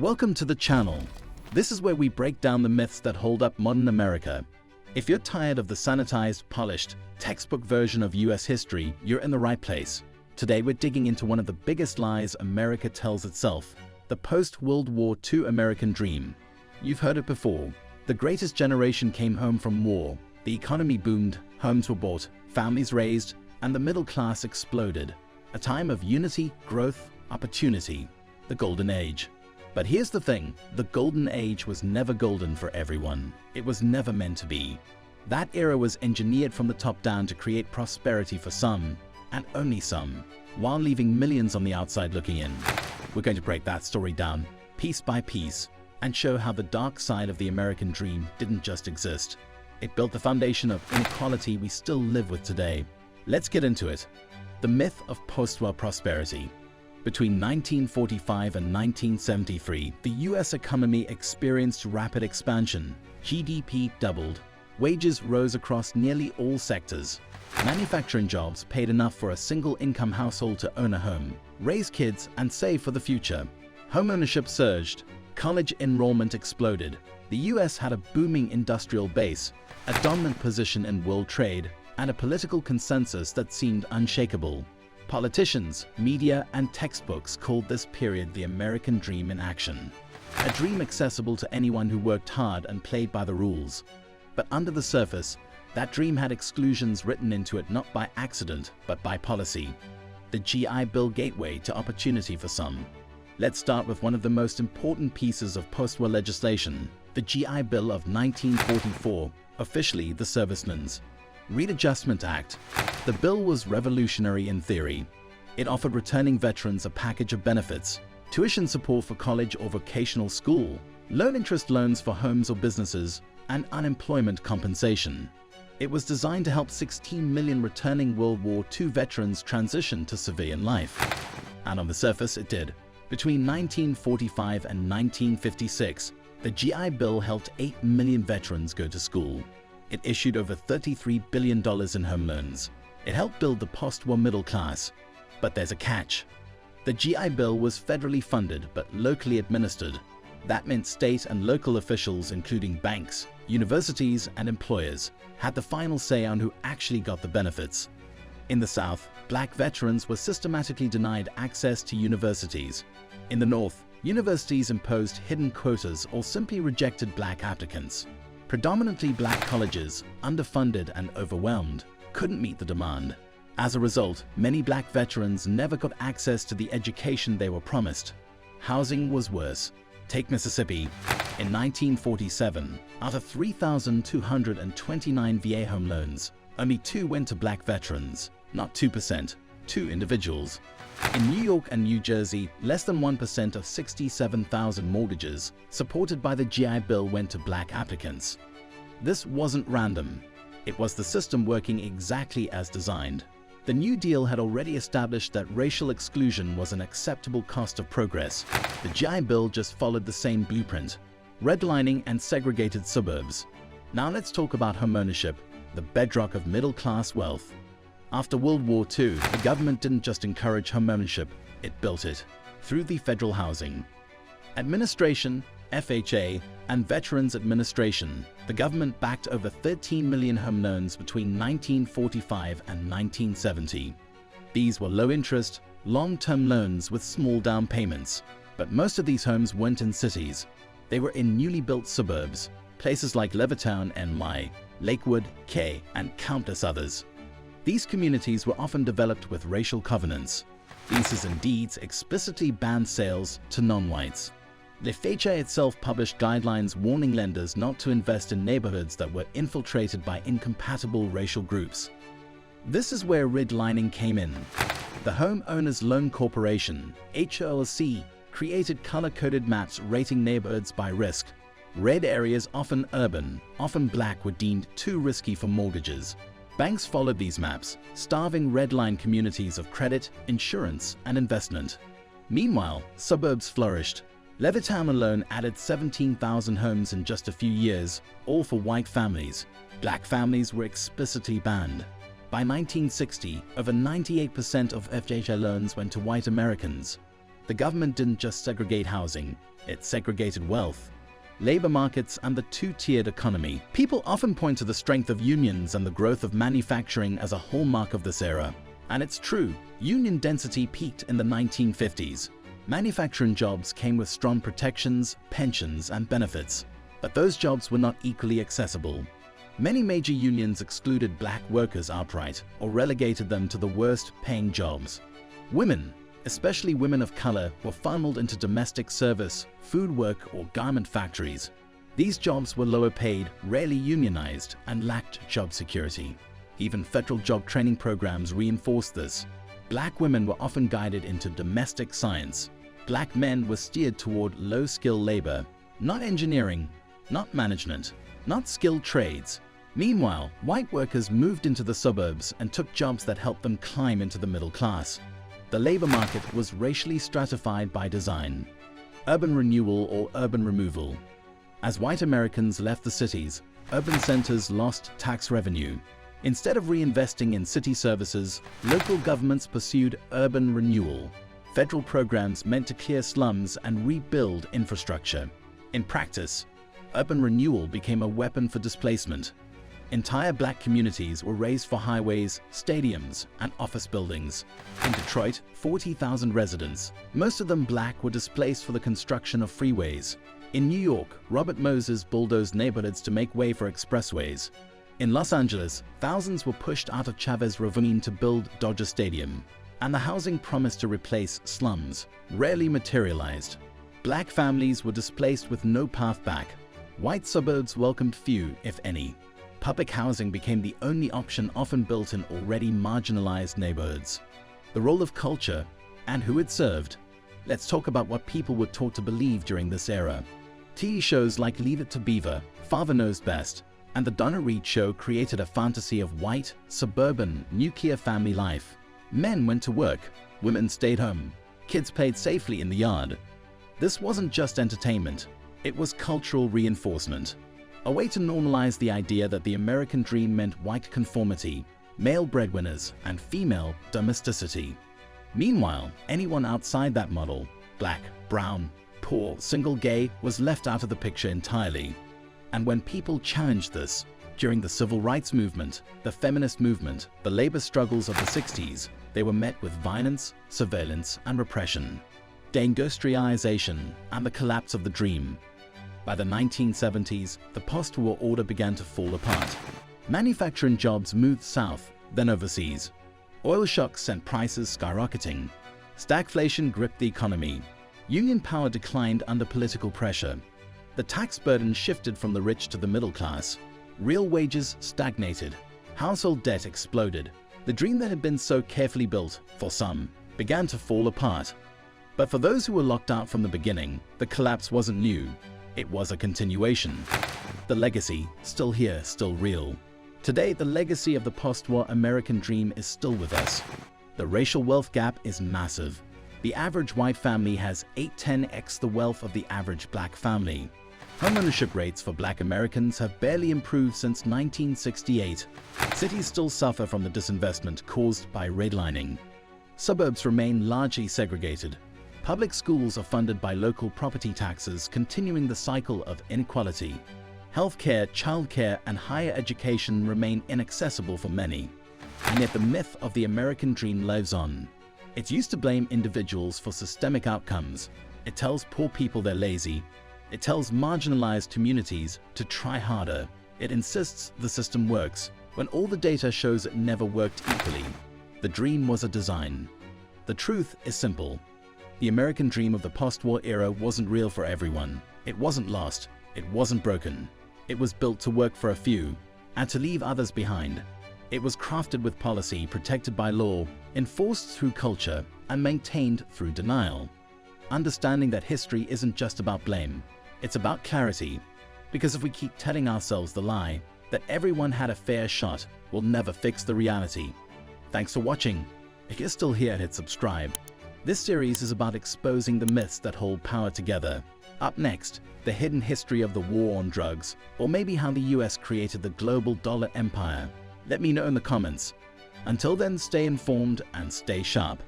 Welcome to the channel. This is where we break down the myths that hold up modern America. If you're tired of the sanitized, polished, textbook version of US history, you're in the right place. Today we're digging into one of the biggest lies America tells itself, the post-World War II American dream. You've heard it before. The greatest generation came home from war. The economy boomed, homes were bought, families raised, and the middle class exploded. A time of unity, growth, opportunity. The Golden Age. But here's the thing, the Golden Age was never golden for everyone. It was never meant to be. That era was engineered from the top down to create prosperity for some, and only some, while leaving millions on the outside looking in. We're going to break that story down, piece by piece, and show how the dark side of the American dream didn't just exist. It built the foundation of inequality we still live with today. Let's get into it. The myth of post-war prosperity. Between 1945 and 1973, the US economy experienced rapid expansion. GDP doubled. Wages rose across nearly all sectors. Manufacturing jobs paid enough for a single-income household to own a home, raise kids, and save for the future. Homeownership surged. College enrollment exploded. The US had a booming industrial base, a dominant position in world trade, and a political consensus that seemed unshakable. Politicians, media, and textbooks called this period the American dream in action. A dream accessible to anyone who worked hard and played by the rules. But under the surface, that dream had exclusions written into it not by accident, but by policy. The GI Bill gateway to opportunity for some. Let's start with one of the most important pieces of post-war legislation, the GI Bill of 1944, officially the Servicemen's Readjustment Act. The bill was revolutionary in theory. It offered returning veterans a package of benefits, tuition support for college or vocational school, loan interest loans for homes or businesses, and unemployment compensation. It was designed to help 16 million returning World War II veterans transition to civilian life. And on the surface, it did. Between 1945 and 1956, the GI Bill helped 8 million veterans go to school. It issued over $33 billion in home loans. It helped build the post-war middle class. But there's a catch. The GI Bill was federally funded but locally administered. That meant state and local officials, including banks, universities, and employers, had the final say on who actually got the benefits. In the South, black veterans were systematically denied access to universities. In the North, universities imposed hidden quotas or simply rejected black applicants. Predominantly black colleges, underfunded and overwhelmed, couldn't meet the demand. As a result, many black veterans never got access to the education they were promised. Housing was worse. Take Mississippi. In 1947, out of 3,229 VA home loans, only 2 went to black veterans, not 2%, 2 individuals. In New York and New Jersey, less than 1% of 67,000 mortgages supported by the GI Bill went to black applicants. This wasn't random. It was the system working exactly as designed. The New Deal had already established that racial exclusion was an acceptable cost of progress. The GI Bill just followed the same blueprint, redlining and segregated suburbs. Now let's talk about homeownership, the bedrock of middle-class wealth. After World War II, the government didn't just encourage homeownership, it built it through the Federal Housing Administration, FHA, and Veterans Administration. The government backed over 13 million home loans between 1945 and 1970. These were low-interest, long-term loans with small down payments. But most of these homes weren't in cities. They were in newly built suburbs, places like Levittown, NY, Lakewood, K, and countless others. These communities were often developed with racial covenants. Leases and deeds explicitly banned sales to non-whites. The FHA itself published guidelines warning lenders not to invest in neighborhoods that were infiltrated by incompatible racial groups. This is where redlining came in. The Homeowners Loan Corporation, HOLC, created color-coded maps rating neighborhoods by risk. Red areas, often urban, often black, were deemed too risky for mortgages. Banks followed these maps, starving redline communities of credit, insurance, and investment. Meanwhile, suburbs flourished. Levittown alone added 17,000 homes in just a few years, all for white families. Black families were explicitly banned. By 1960, over 98% of FHA loans went to white Americans. The government didn't just segregate housing, it segregated wealth, labor markets, and the two-tiered economy. People often point to the strength of unions and the growth of manufacturing as a hallmark of this era. And it's true, union density peaked in the 1950s. Manufacturing jobs came with strong protections, pensions, and benefits. But those jobs were not equally accessible. Many major unions excluded black workers outright or relegated them to the worst-paying jobs. Women, especially women of color, were funneled into domestic service, food work, or garment factories. These jobs were lower paid, rarely unionized, and lacked job security. Even federal job training programs reinforced this. Black women were often guided into domestic science. Black men were steered toward low-skill labor, not engineering, not management, not skilled trades. Meanwhile, white workers moved into the suburbs and took jobs that helped them climb into the middle class. The labor market was racially stratified by design. Urban renewal or urban removal. As white Americans left the cities, urban centers lost tax revenue. Instead of reinvesting in city services, local governments pursued urban renewal. Federal programs meant to clear slums and rebuild infrastructure. In practice, urban renewal became a weapon for displacement. Entire black communities were razed for highways, stadiums, and office buildings. In Detroit, 40,000 residents, most of them black, were displaced for the construction of freeways. In New York, Robert Moses bulldozed neighborhoods to make way for expressways. In Los Angeles, thousands were pushed out of Chavez Ravine to build Dodger Stadium. And the housing promised to replace slums rarely materialized. Black families were displaced with no path back. White suburbs welcomed few, if any. Public housing became the only option, often built in already marginalized neighborhoods. The role of culture and who it served. Let's talk about what people were taught to believe during this era. TV shows like Leave It to Beaver, Father Knows Best, and The Donna Reed Show created a fantasy of white, suburban, nuclear family life. Men went to work, women stayed home, kids played safely in the yard. This wasn't just entertainment, it was cultural reinforcement. A way to normalize the idea that the American dream meant white conformity, male breadwinners, and female domesticity. Meanwhile, anyone outside that model, black, brown, poor, single, gay, was left out of the picture entirely. And when people challenged this, during the civil rights movement, the feminist movement, the labor struggles of the 60s, they were met with violence, surveillance, and repression. Deindustrialization and the collapse of the dream. By the 1970s, the post-war order began to fall apart. Manufacturing jobs moved south, then overseas. Oil shocks sent prices skyrocketing. Stagflation gripped the economy. Union power declined under political pressure. The tax burden shifted from the rich to the middle class. Real wages stagnated. Household debt exploded. The dream that had been so carefully built, for some, began to fall apart. But for those who were locked out from the beginning, the collapse wasn't new. It was a continuation. The legacy, still here, still real. Today, the legacy of the post-war American dream is still with us. The racial wealth gap is massive. The average white family has 8-10x the wealth of the average black family. Homeownership rates for black Americans have barely improved since 1968. Cities still suffer from the disinvestment caused by redlining. Suburbs remain largely segregated. Public schools are funded by local property taxes, continuing the cycle of inequality. Healthcare, childcare, and higher education remain inaccessible for many. And yet the myth of the American dream lives on. It used to blame individuals for systemic outcomes. It tells poor people they're lazy. It tells marginalized communities to try harder. It insists the system works, when all the data shows it never worked equally. The dream was a design. The truth is simple. The American dream of the post-war era wasn't real for everyone. It wasn't lost. It wasn't broken. It was built to work for a few and to leave others behind. It was crafted with policy, protected by law, enforced through culture, and maintained through denial. Understanding that history isn't just about blame. It's about clarity. Because if we keep telling ourselves the lie that everyone had a fair shot, we'll never fix the reality. Thanks for watching. If you're still here, hit subscribe. This series is about exposing the myths that hold power together. Up next, the hidden history of the war on drugs, or maybe how the US created the global dollar empire. Let me know in the comments. Until then, stay informed and stay sharp.